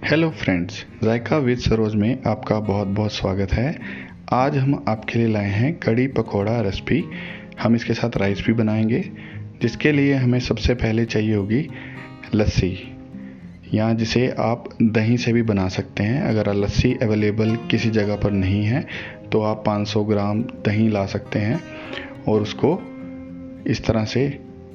Hello friends, Zayka with Saroj में आपका बहुत बहुत स्वागत है। आज हम आपके लिए लाए हैं कड़ी पकौड़ा रेसिपी। हम इसके साथ राइस भी बनाएंगे, जिसके लिए हमें सबसे पहले चाहिए होगी लस्सी, या जिसे आप दही से भी बना सकते हैं। अगर लस्सी अवेलेबल किसी जगह पर नहीं है तो आप 500 ग्राम दही ला सकते हैं और उसको इस तरह से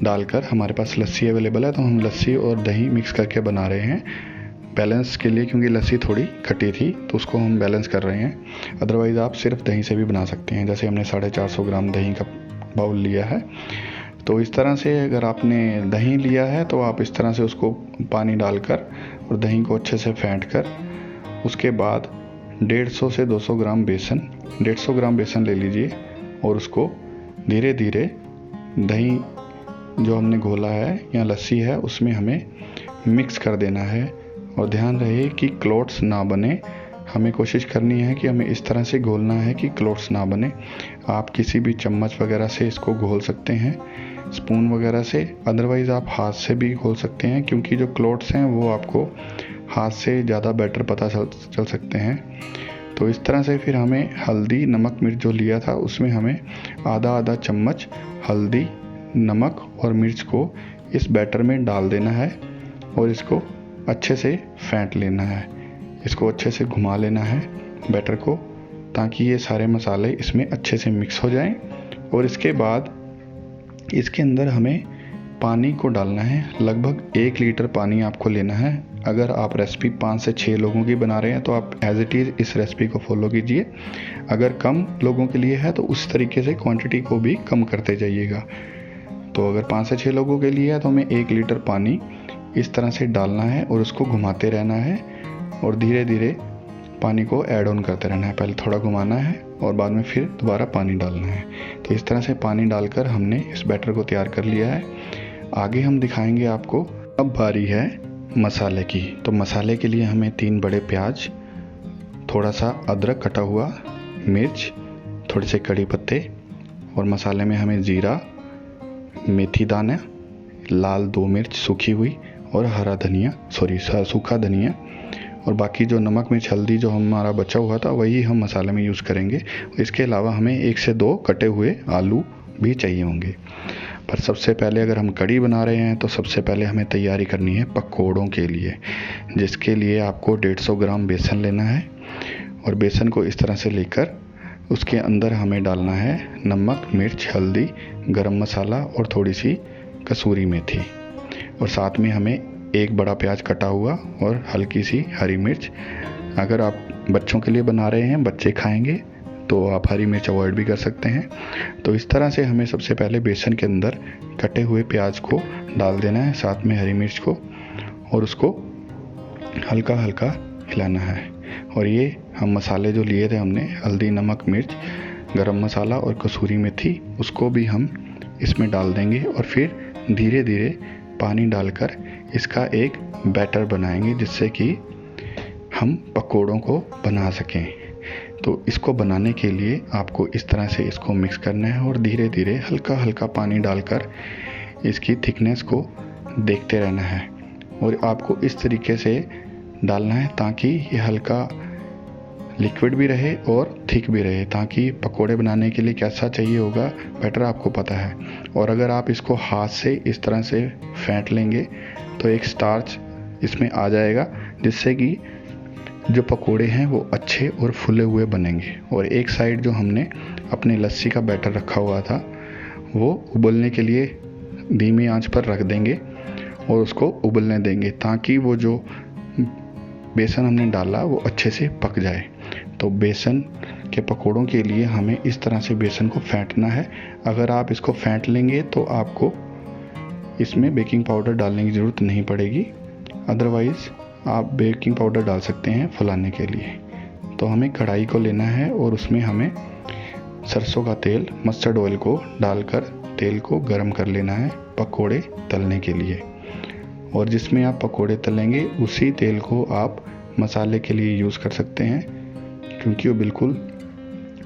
डालकर, हमारे पास लस्सी अवेलेबल है तो हम लस्सी और दही मिक्स करके बना रहे हैं बैलेंस के लिए, क्योंकि लस्सी थोड़ी खट्टी थी तो उसको हम बैलेंस कर रहे हैं। अदरवाइज़ आप सिर्फ दही से भी बना सकते हैं। जैसे हमने 450 ग्राम दही का बाउल लिया है, तो इस तरह से अगर आपने दही लिया है तो आप इस तरह से उसको पानी डालकर और दही को अच्छे से फेंट कर, उसके बाद 150 से 200 ग्राम बेसन, 150 ग्राम बेसन ले लीजिए और उसको धीरे धीरे दही जो हमने घोला है या लस्सी है उसमें हमें मिक्स कर देना है। और ध्यान रहे कि क्लॉट्स ना बने। हमें कोशिश करनी है कि हमें इस तरह से घोलना है कि क्लॉट्स ना बने। आप किसी भी चम्मच वगैरह से इसको घोल सकते हैं, स्पून वगैरह से, अदरवाइज़ आप हाथ से भी घोल सकते हैं, क्योंकि जो क्लॉट्स हैं वो आपको हाथ से ज़्यादा बेटर पता चल सकते हैं। तो इस तरह से फिर हमें हल्दी, नमक, मिर्च जो लिया था उसमें हमें आधा आधा चम्मच हल्दी, नमक और मिर्च को इस बैटर में डाल देना है और इसको अच्छे से फेंट लेना है। इसको अच्छे से घुमा लेना है बैटर को, ताकि ये सारे मसाले इसमें अच्छे से मिक्स हो जाएं। और इसके बाद इसके अंदर हमें पानी को डालना है। लगभग 1 लीटर पानी आपको लेना है। अगर आप रेसिपी 5 से 6 लोगों की बना रहे हैं तो आप एज इट इज़ इस रेसिपी को फॉलो कीजिए। अगर कम लोगों के लिए है तो उस तरीके से क्वांटिटी को भी कम करते जाइएगा। तो अगर 5 से 6 लोगों के लिए है तो हमें 1 लीटर पानी इस तरह से डालना है और उसको घुमाते रहना है और धीरे धीरे पानी को ऐड ऑन करते रहना है। पहले थोड़ा घुमाना है और बाद में फिर दोबारा पानी डालना है। तो इस तरह से पानी डालकर हमने इस बैटर को तैयार कर लिया है। आगे हम दिखाएंगे आपको। अब बारी है मसाले की। तो मसाले के लिए हमें 3 बड़े प्याज, थोड़ा सा अदरक कटा हुआ, मिर्च, थोड़े से कड़ी पत्ते और मसाले में हमें ज़ीरा, मेथी दाना, लाल 2 मिर्च सूखी हुई और हरा धनिया, सूखा धनिया, और बाकी जो नमक, मिर्च, हल्दी जो हमारा बचा हुआ था वही हम मसाले में यूज़ करेंगे। इसके अलावा हमें 1 से 2 कटे हुए आलू भी चाहिए होंगे। पर सबसे पहले अगर हम कड़ी बना रहे हैं तो सबसे पहले हमें तैयारी करनी है पकौड़ों के लिए, जिसके लिए आपको 150 ग्राम बेसन लेना है और बेसन को इस तरह से लेकर उसके अंदर हमें डालना है नमक, मिर्च, हल्दी, गरम मसाला और थोड़ी सी कसूरी मेथी, और साथ में हमें 1 बड़ा प्याज कटा हुआ और हल्की सी हरी मिर्च। अगर आप बच्चों के लिए बना रहे हैं, बच्चे खाएंगे, तो आप हरी मिर्च अवॉइड भी कर सकते हैं। तो इस तरह से हमें सबसे पहले बेसन के अंदर कटे हुए प्याज को डाल देना है, साथ में हरी मिर्च को, और उसको हल्का हल्का हिलाना है। और ये हम मसाले जो लिए थे हमने, हल्दी, नमक, मिर्च, गरम मसाला और कसूरी मेथी, उसको भी हम इसमें डाल देंगे और फिर धीरे धीरे पानी डालकर इसका एक बैटर बनाएंगे, जिससे कि हम पकोड़ों को बना सकें। तो इसको बनाने के लिए आपको इस तरह से इसको मिक्स करना है और धीरे धीरे हल्का हल्का पानी डालकर इसकी थिकनेस को देखते रहना है। और आपको इस तरीके से डालना है ताकि ये हल्का लिक्विड भी रहे और थिक भी रहे, ताकि पकोड़े बनाने के लिए कैसा चाहिए होगा बैटर आपको पता है। और अगर आप इसको हाथ से इस तरह से फेंट लेंगे तो एक स्टार्च इसमें आ जाएगा, जिससे कि जो पकोड़े हैं वो अच्छे और फुले हुए बनेंगे। और एक साइड जो हमने अपने लस्सी का बैटर रखा हुआ था वो उबलने के लिए धीमी आंच पर रख देंगे और उसको उबलने देंगे, ताकि वो जो बेसन हमने डाला वो अच्छे से पक जाए। तो बेसन के पकोड़ों के लिए हमें इस तरह से बेसन को फेंटना है। अगर आप इसको फेंट लेंगे तो आपको इसमें बेकिंग पाउडर डालने की ज़रूरत नहीं पड़ेगी, अदरवाइज़ आप बेकिंग पाउडर डाल सकते हैं फुलाने के लिए। तो हमें कढ़ाई को लेना है और उसमें हमें सरसों का तेल, मस्टर्ड ऑयल को डालकर तेल को गर्म कर लेना है पकोड़े तलने के लिए। और जिसमें आप पकोड़े तलेंगे उसी तेल को आप मसाले के लिए यूज़ कर सकते हैं, क्योंकि वो बिल्कुल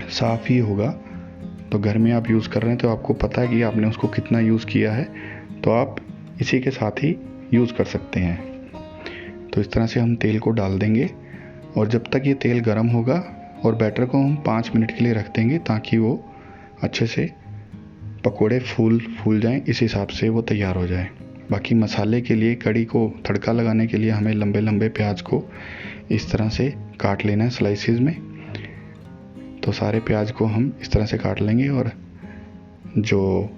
साफ़ ही होगा। तो घर में आप यूज़ कर रहे हैं तो आपको पता है कि आपने उसको कितना यूज़ किया है, तो आप इसी के साथ ही यूज़ कर सकते हैं। तो इस तरह से हम तेल को डाल देंगे और जब तक ये तेल गर्म होगा और बैटर को हम 5 मिनट के लिए रख देंगे ताकि वो अच्छे से पकोड़े फूल जाएं, इस हिसाब से वो तैयार हो जाए। बाकी मसाले के लिए, कड़ी को तड़का लगाने के लिए हमें लंबे लंबे प्याज को इस तरह से काट लेना है स्लाइसिस में। तो सारे प्याज को हम इस तरह से काट लेंगे और जो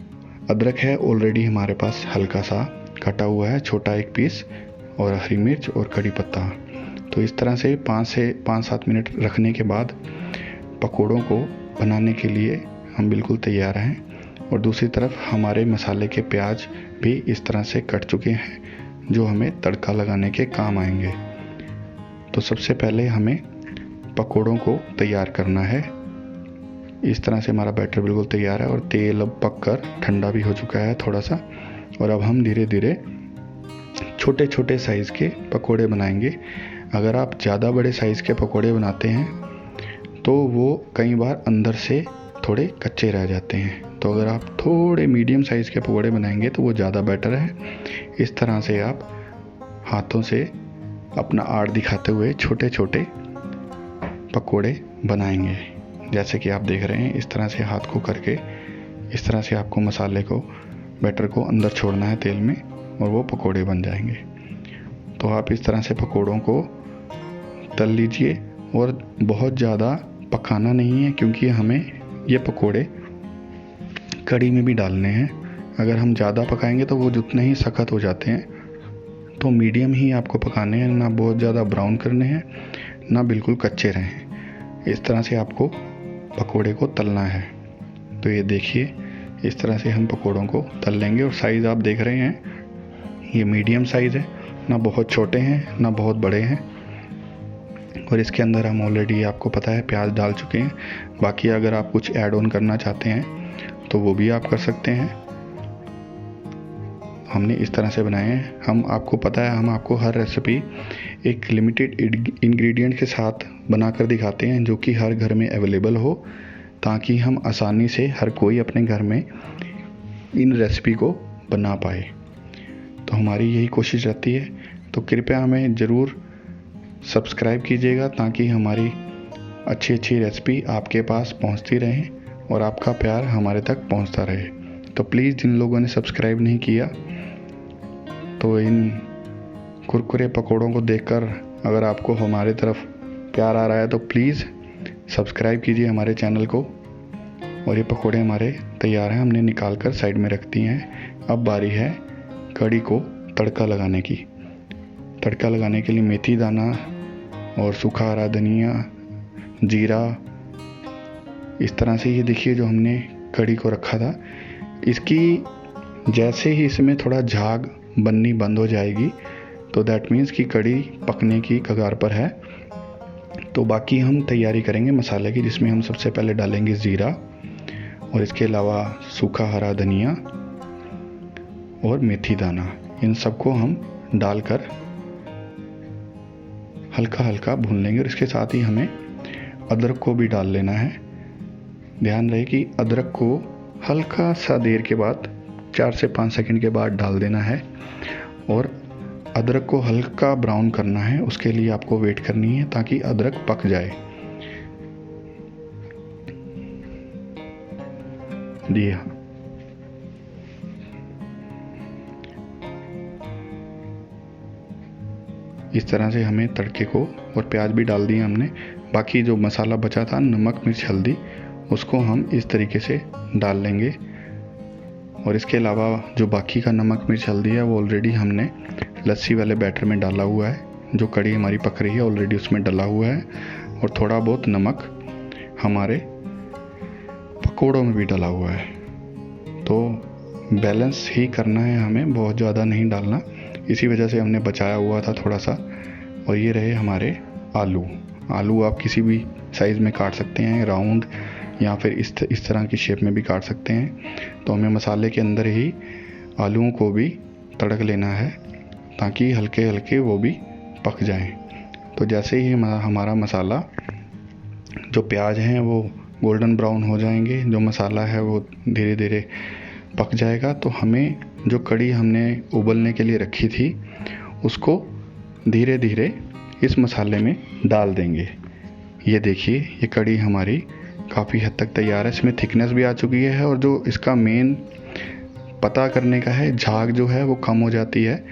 अदरक है ऑलरेडी हमारे पास हल्का सा कटा हुआ है, छोटा एक पीस, और हरी मिर्च और कड़ी पत्ता। तो इस तरह से 5-7 मिनट रखने के बाद पकोड़ों को बनाने के लिए हम बिल्कुल तैयार हैं। और दूसरी तरफ हमारे मसाले के प्याज भी इस तरह से कट चुके हैं जो हमें तड़का लगाने के काम आएंगे। तो सबसे पहले हमें पकोड़ों को तैयार करना है। इस तरह से हमारा बैटर बिल्कुल तैयार है और तेल अब पककर ठंडा भी हो चुका है थोड़ा सा। और अब हम धीरे धीरे छोटे छोटे साइज़ के पकोड़े बनाएंगे। अगर आप ज़्यादा बड़े साइज़ के पकोड़े बनाते हैं तो वो कई बार अंदर से थोड़े कच्चे रह जाते हैं। तो अगर आप थोड़े मीडियम साइज़ के पकोड़े बनाएंगे तो वो ज़्यादा बेटर है। इस तरह से आप हाथों से अपना आर्ट दिखाते हुए छोटे छोटे पकोड़े बनाएंगे। जैसे कि आप देख रहे हैं, इस तरह से हाथ को करके इस तरह से आपको मसाले को, बैटर को अंदर छोड़ना है तेल में और वो पकोड़े बन जाएंगे। तो आप इस तरह से पकोड़ों को तल लीजिए और बहुत ज़्यादा पकाना नहीं है क्योंकि हमें ये पकोड़े कड़ी में भी डालने हैं। अगर हम ज़्यादा पकाएंगे तो वो जितने ही सख्त हो जाते हैं। तो मीडियम ही आपको पकाने हैं, ना बहुत ज़्यादा ब्राउन करने हैं ना बिल्कुल कच्चे रहें। इस तरह से आपको पकोड़े को तलना है। तो ये देखिए, इस तरह से हम पकोड़ों को तल लेंगे। और साइज़ आप देख रहे हैं, ये मीडियम साइज़ है, ना बहुत छोटे हैं ना बहुत बड़े हैं। और इसके अंदर हम ऑलरेडी, आपको पता है, प्याज डाल चुके हैं। बाकी अगर आप कुछ ऐड ऑन करना चाहते हैं तो वो भी आप कर सकते हैं। हमने इस तरह से बनाए हैं। हम, आपको पता है, हम आपको हर रेसिपी एक लिमिटेड इंग्रेडिएंट के साथ बनाकर दिखाते हैं जो कि हर घर में अवेलेबल हो, ताकि हम आसानी से हर कोई अपने घर में इन रेसिपी को बना पाए। तो हमारी यही कोशिश रहती है। तो कृपया हमें ज़रूर सब्सक्राइब कीजिएगा ताकि हमारी अच्छी अच्छी रेसिपी आपके पास पहुंचती रहें और आपका प्यार हमारे तक पहुंचता रहे। तो प्लीज़, जिन लोगों ने सब्सक्राइब नहीं किया, तो इन कुरकुरे पकोड़ों को देखकर अगर आपको हमारे तरफ प्यार आ रहा है तो प्लीज़ सब्सक्राइब कीजिए हमारे चैनल को। और ये पकोड़े हमारे तैयार हैं, हमने निकाल कर साइड में रख दिए हैं। अब बारी है कड़ी को तड़का लगाने की। तड़का लगाने के लिए मेथी दाना और सूखा हरा धनिया, जीरा, इस तरह से, ये देखिए जो हमने कड़ी को रखा था, इसकी जैसे ही इसमें थोड़ा झाग बननी बंद हो जाएगी तो दैट मीन्स कि कड़ी पकने की कगार पर है। तो बाकी हम तैयारी करेंगे मसाले की, जिसमें हम सबसे पहले डालेंगे ज़ीरा और इसके अलावा सूखा हरा धनिया और मेथी दाना। इन सबको हम डालकर हल्का हल्का भून लेंगे। और इसके साथ ही हमें अदरक को भी डाल लेना है। ध्यान रहे कि अदरक को हल्का सा देर के बाद, 4 से 5 सेकंड के बाद डाल देना है। और अदरक को हल्का ब्राउन करना है, उसके लिए आपको वेट करनी है ताकि अदरक पक जाए। जी हाँ, इस तरह से हमें तड़के को, और प्याज भी डाल दिए हमने, बाकी जो मसाला बचा था, नमक मिर्च हल्दी, उसको हम इस तरीके से डाल लेंगे। और इसके अलावा जो बाकी का नमक मिर्च हल्दी है वो ऑलरेडी हमने लस्सी वाले बैटर में डाला हुआ है। जो कड़ी हमारी पक रही है ऑलरेडी उसमें डाला हुआ है। और थोड़ा बहुत नमक हमारे पकोड़ों में भी डाला हुआ है। तो बैलेंस ही करना है हमें, बहुत ज़्यादा नहीं डालना। इसी वजह से हमने बचाया हुआ था थोड़ा सा। और ये रहे हमारे आलू। आलू आप किसी भी साइज़ में काट सकते हैं, राउंड या फिर इस तरह की शेप में भी काट सकते हैं। तो हमें मसाले के अंदर ही आलूओं को भी तड़क लेना है ताकि हल्के हल्के वो भी पक जाएं। तो जैसे ही हमारा मसाला, जो प्याज हैं वो गोल्डन ब्राउन हो जाएंगे, जो मसाला है वो धीरे धीरे पक जाएगा, तो हमें जो कड़ी हमने उबलने के लिए रखी थी उसको धीरे धीरे इस मसाले में डाल देंगे। ये देखिए, ये कड़ी हमारी काफ़ी हद तक तैयार है। इसमें थिकनेस भी आ चुकी है और जो इसका मेन पता करने का है, झाग जो है वो कम हो जाती है।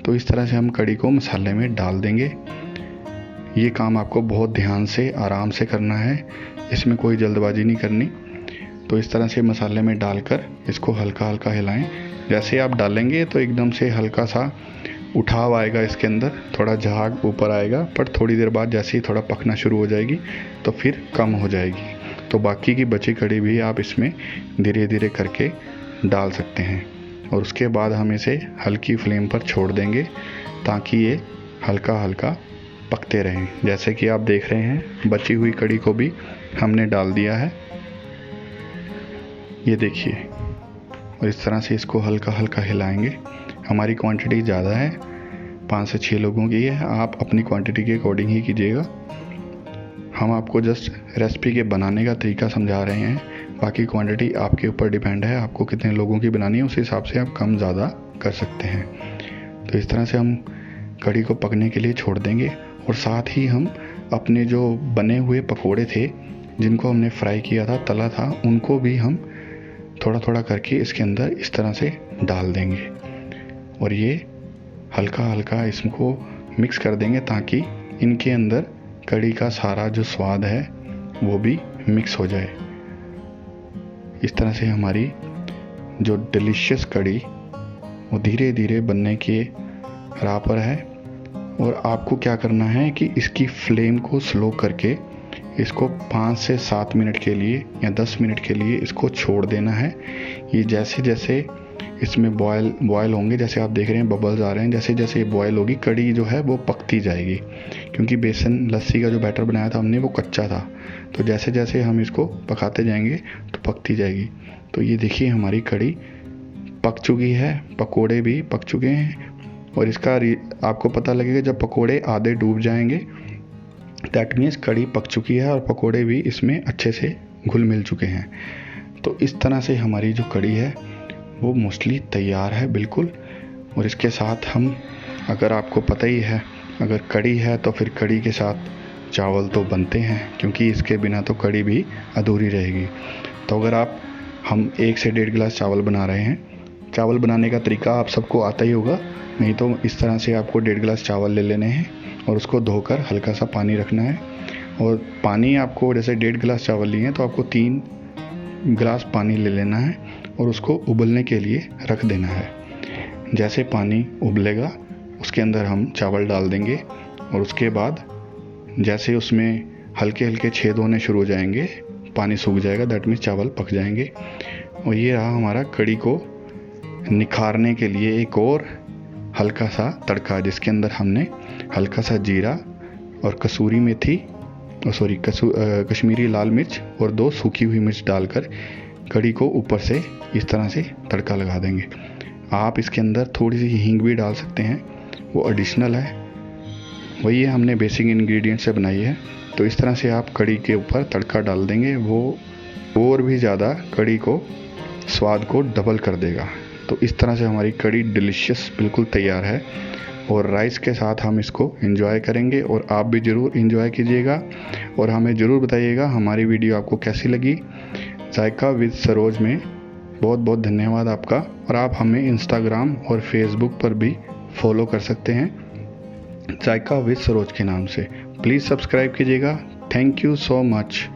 तो इस तरह से हम कड़ी को मसाले में डाल देंगे। ये काम आपको बहुत ध्यान से आराम से करना है, इसमें कोई जल्दबाजी नहीं करनी। तो इस तरह से मसाले में डालकर इसको हल्का हल्का हिलाएं। जैसे आप डालेंगे तो एकदम से हल्का सा उठाव आएगा इसके अंदर, थोड़ा झाग ऊपर आएगा, पर थोड़ी देर बाद जैसे ही थोड़ा पकना शुरू हो जाएगी तो फिर कम हो जाएगी। तो बाकी की बची कड़ी भी आप इसमें धीरे धीरे करके डाल सकते हैं और उसके बाद हम इसे हल्की फ्लेम पर छोड़ देंगे ताकि ये हल्का हल्का पकते रहें। जैसे कि आप देख रहे हैं, बची हुई कड़ी को भी हमने डाल दिया है, ये देखिए। और इस तरह से इसको हल्का हल्का हिलाएंगे। हमारी क्वांटिटी ज़्यादा है, 5 से 6 लोगों की है, आप अपनी क्वांटिटी के अकॉर्डिंग ही कीजिएगा। हम आपको जस्ट रेसिपी के बनाने का तरीका समझा रहे हैं, बाकी क्वांटिटी आपके ऊपर डिपेंड है, आपको कितने लोगों की बनानी है उस हिसाब से आप कम ज़्यादा कर सकते हैं। तो इस तरह से हम कड़ी को पकने के लिए छोड़ देंगे और साथ ही हम अपने जो बने हुए पकोड़े थे जिनको हमने फ्राई किया था, तला था, उनको भी हम थोड़ा थोड़ा करके इसके अंदर इस तरह से डाल देंगे और ये हल्का हल्का इसको मिक्स कर देंगे ताकि इनके अंदर कड़ी का सारा जो स्वाद है वो भी मिक्स हो जाए। इस तरह से हमारी जो डिलीशियस कड़ी वो धीरे धीरे बनने के राह पर है। और आपको क्या करना है कि इसकी फ्लेम को स्लो करके इसको 5 से 7 मिनट के लिए या 10 मिनट के लिए इसको छोड़ देना है। ये जैसे जैसे इसमें बॉयल होंगे, जैसे आप देख रहे हैं बबल्स आ रहे हैं, जैसे जैसे ये बॉयल होगी कड़ी जो है वो पकती जाएगी, क्योंकि बेसन लस्सी का जो बैटर बनाया था हमने वो कच्चा था। तो जैसे जैसे हम इसको पकाते जाएंगे तो पकती जाएगी। तो ये देखिए हमारी कड़ी पक चुकी है, पकोड़े भी पक चुके हैं। और इसका आपको पता लगेगा जब पकोड़े आधे डूब जाएंगे, दैट मीन्स कड़ी पक चुकी है और पकोड़े भी इसमें अच्छे से घुल मिल चुके हैं। तो इस तरह से हमारी जो कड़ी है वो मोस्टली तैयार है बिल्कुल। और इसके साथ हम, अगर आपको पता ही है, अगर कड़ी है तो फिर कड़ी के साथ चावल तो बनते हैं, क्योंकि इसके बिना तो कड़ी भी अधूरी रहेगी। तो अगर हम 1 से 1.5 गिलास चावल बना रहे हैं, चावल बनाने का तरीका आप सबको आता ही होगा, नहीं तो इस तरह से आपको 1.5 गिलास चावल ले लेने हैं और उसको धोकर हल्का सा पानी रखना है। और पानी आपको, जैसे 1.5 गिलास चावल लिए हैं तो आपको 3 गिलास पानी ले लेना है और उसको उबलने के लिए रख देना है। जैसे पानी उबलेगा उसके अंदर हम चावल डाल देंगे और उसके बाद जैसे उसमें हल्के हल्के छेद होने शुरू हो जाएंगे, पानी सूख जाएगा, दैट मीन्स चावल पक जाएंगे। और ये रहा हमारा कड़ी को निखारने के लिए एक और हल्का सा तड़का, जिसके अंदर हमने हल्का सा जीरा और कसूरी मेथी कश्मीरी लाल मिर्च और 2 सूखी हुई मिर्च डालकर कड़ी को ऊपर से इस तरह से तड़का लगा देंगे। आप इसके अंदर थोड़ी सी हींग भी डाल सकते हैं, वो एडिशनल है, वही है हमने बेसिक इंग्रेडिएंट से बनाई है। तो इस तरह से आप कड़ी के ऊपर तड़का डाल देंगे, वो और भी ज़्यादा कड़ी को स्वाद को डबल कर देगा। तो इस तरह से हमारी कड़ी डिलीशियस बिल्कुल तैयार है और राइस के साथ हम इसको एंजॉय करेंगे। और आप भी ज़रूर एंजॉय कीजिएगा और हमें ज़रूर बताइएगा हमारी वीडियो आपको कैसी लगी। जायका विद सरोज में बहुत बहुत धन्यवाद आपका। और आप हमें इंस्टाग्राम और फेसबुक पर भी फॉलो कर सकते हैं जायका विद सरोज के नाम से। प्लीज़ सब्सक्राइब कीजिएगा। Thank you so much.